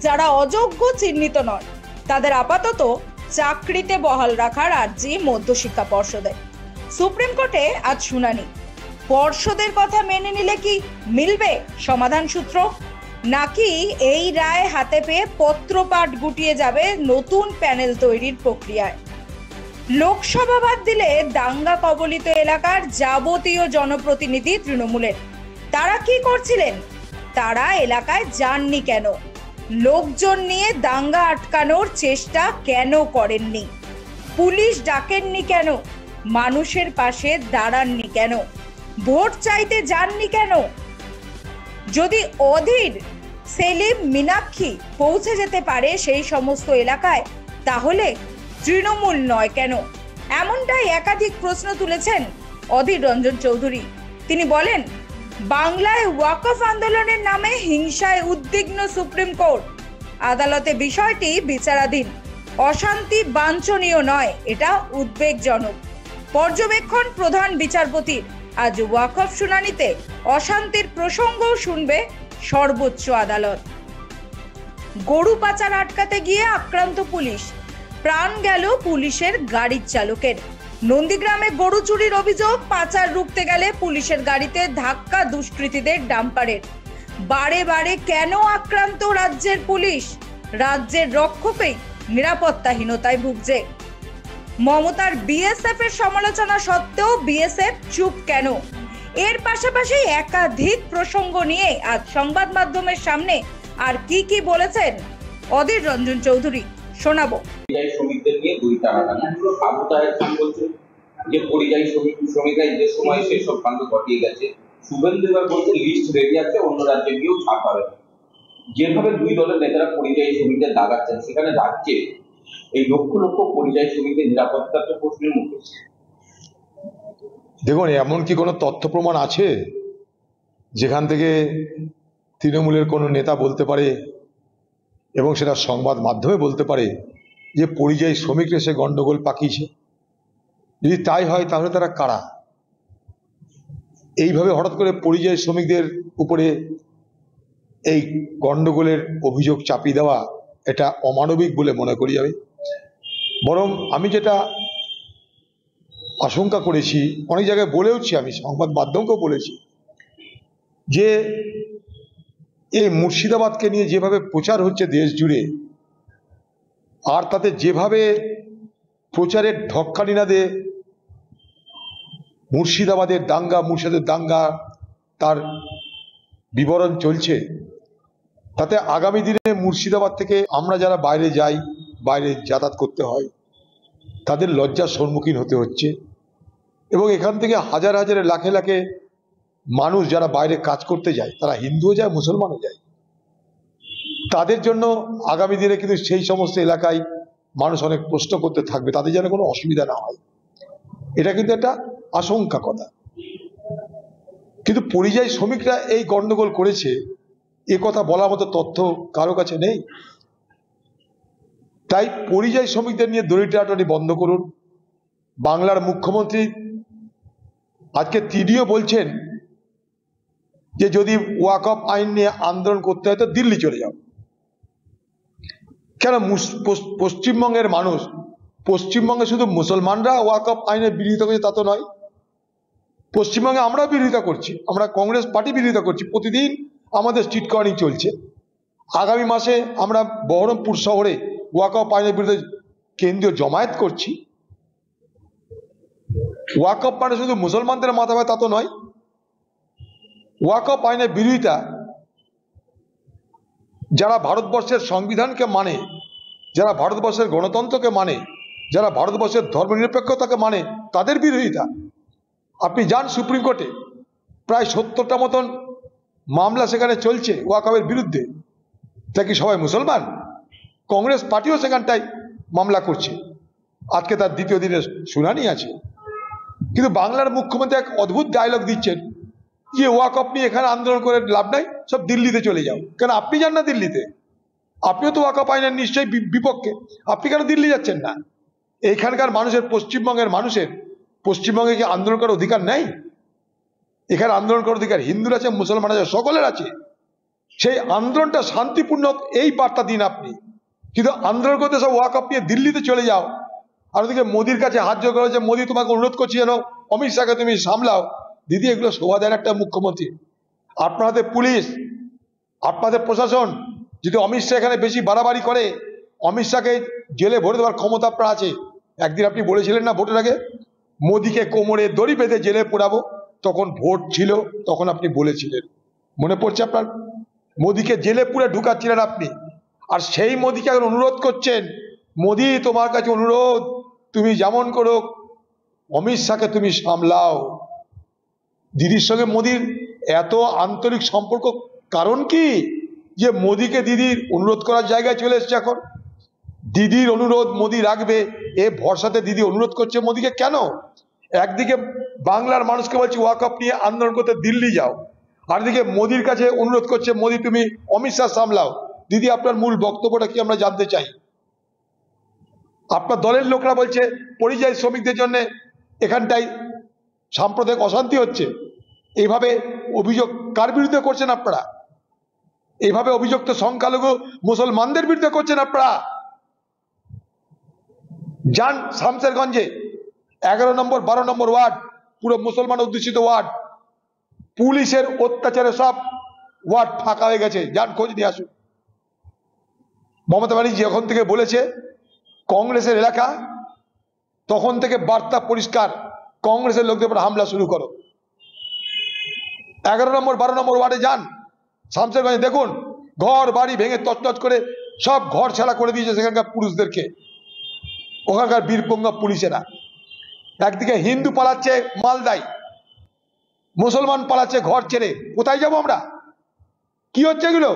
যারা অযোগ্য চিহ্নিত নন তাদের আপাতত চাকরিতে বহাল রাখার আর্জি মধ্যশিক্ষা পর্ষদের। সুপ্রিম কোর্টে আজ শুনানি। পর্ষদের কথা মেনে নিলে কি মিলবে সমাধান সূত্র, নাকি এই রায় হাতে পেয়ে পত্রপাঠ গুটিয়ে যাবে নতুন প্যানেল তৈরির প্রক্রিয়ায়? লোকসভা বাদ দিলে দাঙ্গা কবলিত এলাকার যাবতীয় জনপ্রতিনিধি তৃণমূলের। তারা কি করছিলেন? তারা এলাকায় যাননি কেন? লোকজন নিয়ে দাঙ্গা আটকানোর চেষ্টা কেন করেননি? পুলিশ ডাকেননি কেন? মানুষের পাশে দাঁড়াননি কেন? ভোট চাইতে যাননি কেন? যদি অধীর, সেলিম, মীনাক্ষী পৌঁছে যেতে পারে সেই সমস্ত এলাকায়, তাহলে তৃণমূল নয় কেন? এমনটাই একাধিক প্রশ্ন তুলেছেন অধীর রঞ্জন চৌধুরী। তিনি বলেন, বাংলায় ওয়াকফ আন্দোলনের নামে হিংসায় উদ্বিগ্ন সুপ্রিম কোর্ট। আদালতে বিষয়টি বিচারাধীন। অশান্তি বাঞ্ছনীয় নয়, এটা উদ্বেগজনক। পর্যবেক্ষণ প্রধান বিচারপতির। আজ ওয়াকফ শুনানিতে অশান্তির প্রসঙ্গও শুনবে সর্বোচ্চ আদালত। গরু পাচার আটকাতে গিয়ে আক্রান্ত পুলিশ, প্রাণ গেল পুলিশের গাড়ির চালকের। নন্দীগ্রামে গরু চুরির অভিযোগ, পাচার রুখতে গেলে পুলিশের গাড়িতে ধাক্কা দুষ্কৃতীদের ডাম্পারের। বারে বারে কেন আক্রান্ত রাজ্যের পুলিশ? রাজ্যের রক্ষকই নিরাপত্তাহীনতায় ভুগছে। মমতার বিএসএফ এর সমালোচনা সত্ত্বেও বিএসএফ চুপ কেন? এর পাশাপাশি একাধিক প্রসঙ্গ নিয়ে আজ সংবাদ মাধ্যমের সামনে আর কি বলেছেন অধীর রঞ্জন চৌধুরী শোনাবো। শ্রমিকদের নিয়ে দুই টানাটানি। আবু তাহের খান বলছেন যে পরিযায়ী শ্রমিকরা ঈদের সময় সেসব কাণ্ড ঘটিয়ে গেছে। শুভেন্দু এবার বলছে লিস্ট রেডি আছে, অন্য রাজ্যে গিয়েও ছাড় পাবে। যেভাবে দুই দলের নেতারা পরিযায়ী শ্রমিকদের দাগাচ্ছেন, সেখানে রাজ্যে এই লক্ষ লক্ষ পরিযায়ী শ্রমিকদের নিরাপত্তার তো প্রশ্নের মুখে। দেখুন, এমন কি কোনো তথ্য প্রমাণ আছে যেখান থেকে তৃণমূলের কোনো নেতা বলতে পারে এবং সেটা সংবাদ মাধ্যমে বলতে পারে যে পরিযায়ী শ্রমিকরা সে গন্ডগোল পাকিয়েছে? যদি তাই হয় তাহলে তারা কারা? এইভাবে হঠাৎ করে পরিযায়ী শ্রমিকদের উপরে এই গন্ডগোলের অভিযোগ চাপিয়ে দেওয়া, এটা অমানবিক বলে মনে করি আমি। বরং আমি যেটা আশঙ্কা করেছি, অনেক জায়গায় বলেওছি, আমি সংবাদ মাধ্যমকেও বলেছি, যে এই মুর্শিদাবাদকে নিয়ে যেভাবে প্রচার হচ্ছে দেশ জুড়ে, আর তাতে যেভাবে প্রচারের ঢক্কানিনাদে মুর্শিদাবাদের দাঙ্গা তার বিবরণ চলছে, তাতে আগামী দিনে মুর্শিদাবাদ থেকে আমরা যারা বাইরে যাই, বাইরে যাতায়াত করতে হয়, তাদের লজ্জার সম্মুখীন হতে হচ্ছে। এবং এখান থেকে হাজার হাজারে লাখে লাখে মানুষ যারা বাইরে কাজ করতে যায়, তারা হিন্দুও যায়, মুসলমানও যায়, তাদের জন্য আগামী দিনে কিন্তু সেই সমস্ত এলাকায় মানুষ অনেক প্রশ্ন করতে থাকবে, তাদের যেন কোনো অসুবিধা না হয়। এটা কিন্তু একটা আশঙ্কা কথা। কিন্তু পরিযায়ী শ্রমিকরা এই গন্ডগোল করেছে, এ কথা বলার মতো তথ্য কারো কাছে নেই। তাই পরিযায়ী শ্রমিকদের নিয়ে দড়িটানাটানি বন্ধ করুন। বাংলার মুখ্যমন্ত্রী আজকে তিনিও বলছেন যে যদি ওয়াকফ আইন নিয়ে আন্দোলন করতে হয় তো দিল্লি চলে যাও। কেন? পশ্চিমবঙ্গের মানুষ, পশ্চিমবঙ্গে শুধু মুসলমানরা ওয়াকফ আইনের বিরোধিতা করছে তা তো নয়। পশ্চিমবঙ্গে আমরাও বিরোধিতা করছি, আমরা কংগ্রেস পার্টি বিরোধিতা করছি, প্রতিদিন আমাদের স্ট্রিট কর্নিং চলছে। আগামী মাসে আমরা বহরমপুর শহরে ওয়াকফ আইনের বিরুদ্ধে কেন্দ্রীয় জমায়েত করছি। ওয়াকফ মানে শুধু মুসলমানদের মাথা ব্যথা তা তো নয়। ওয়াকফ আইনের বিরোধিতা যারা ভারতবর্ষের সংবিধানকে মানে, যারা ভারতবর্ষের গণতন্ত্রকে মানে, যারা ভারতবর্ষের ধর্মনিরপেক্ষতাকে মানে, তাদের বিরোধিতা। আপনি যান সুপ্রিম কোর্টে, প্রায় 70টা মতন মামলা সেখানে চলছে ওয়াকফের বিরুদ্ধে। তা কি সবাই মুসলমান? কংগ্রেস পার্টিও সেখানটায় মামলা করছে। আজকে তার দ্বিতীয় দিনের শুনানি আছে। কিন্তু বাংলার মুখ্যমন্ত্রী এক অদ্ভুত ডায়লগ দিচ্ছেন যে ওয়াকফ নিয়ে এখানে আন্দোলন করে লাভ নাই, সব দিল্লিতে চলে যাও। কেন আপনি যান না দিল্লিতে? আপনিও তো ওয়াকফ আইনের নিশ্চয়ই বিপক্ষে, আপনি কেন দিল্লি যাচ্ছেন না? এইখানকার মানুষের, পশ্চিমবঙ্গের মানুষের পশ্চিমবঙ্গে কি আন্দোলন করার অধিকার নেই? এখানে আন্দোলন করার অধিকার হিন্দুর আছে, মুসলমান আছে, সকলের আছে। সেই আন্দোলনটা শান্তিপূর্ণ এই বার্তা দিন আপনি, কিন্তু আন্দোলন করতে সব ওয়াকআপ নিয়ে দিল্লিতে চলে যাও। আর ওদিকে মোদির কাছে হাত জোড় করা, যে মোদি তোমাকে অনুরোধ করছি যেন অমিত শাহকে তুমি সামলাও। দিদি, এগুলো শোভা দেন একটা মুখ্যমন্ত্রী। আপনাদের পুলিশ, আপনাদের প্রশাসন যদি অমিত শাহ এখানে বেশি বাড়াবাড়ি করে, অমিত শাহকে জেলে ভরে দেওয়ার ক্ষমতা আপনার আছে। একদিন আপনি বলেছিলেন না ভোটের আগে, মোদিকে কোমরে দড়ি বেঁধে জেলে পোড়াবো, তখন ভোট ছিল, তখন আপনি বলেছিলেন, মনে পড়ছে আপনার? মোদিকে জেলে পুরে ঢুকাচ্ছিলেন আপনি। আর সেই মোদিকে এখন অনুরোধ করছেন, মোদি তোমার কাছে অনুরোধ, তুমি যেমন করো অমিত শাহকে তুমি সামলাও। দিদির সঙ্গে মোদির এত আন্তরিক সম্পর্ক কারণ কি যে মোদিকে দিদির অনুরোধ করার জায়গায় চলে এসছে এখন? দিদির অনুরোধ মোদি রাখবে এ ভরসাতে দিদি অনুরোধ করছে মোদিকে। কেন? একদিকে বাংলার মানুষকে বলছি ওয়াকআপ নিয়ে আন্দোলন করতে দিল্লি যাও, আর দিকে মোদির কাছে অনুরোধ করছে মোদি তুমি অমিত শাহ সামলাও। দিদি, আপনার মূল বক্তব্যটা কি আমরা জানতে চাই। আপনার দলের লোকরা বলছে পরিযায়ী শ্রমিকদের জন্য এখানটায় সাম্প্রদায়িক অশান্তি হচ্ছে। এইভাবে অভিযোগ কার বিরুদ্ধে করছেন আপনারা? এইভাবে অভিযোগ তো সংখ্যালঘু মুসলমানদের বিরুদ্ধে করছেন আপনারা। যান শামসেরগঞ্জে 11 নম্বর 12 নম্বর ওয়ার্ড, পুরো মুসলমান অধ্যুষিত ওয়ার্ড, পুলিশের অত্যাচারে সব ওয়ার্ড ফাঁকা হয়ে গেছে। যান খোঁজ নিয়ে আসুন। মমতা ব্যানার্জি যখন থেকে বলেছে কংগ্রেসের এলাকা, তখন থেকে বার্তা পরিষ্কার, কংগ্রেসের লোকদের উপর হামলা শুরু করো। 11 নম্বর 12 নম্বর ওয়ার্ডে যান, শামসেরগঞ্জে দেখুন, ঘর বাড়ি ভেঙে তছনছ করে সব ঘর ছাড়া করে দিয়েছে সেখানকার পুরুষদেরকে, ওখানকার বীরপঙ্গা পুলিশেরা। একদিকে হিন্দু পালাচ্ছে মালদায়, মুসলমান পালাচ্ছে ঘর ছেড়ে। কোথায় যাবো আমরা? কি হচ্ছে এগুলো?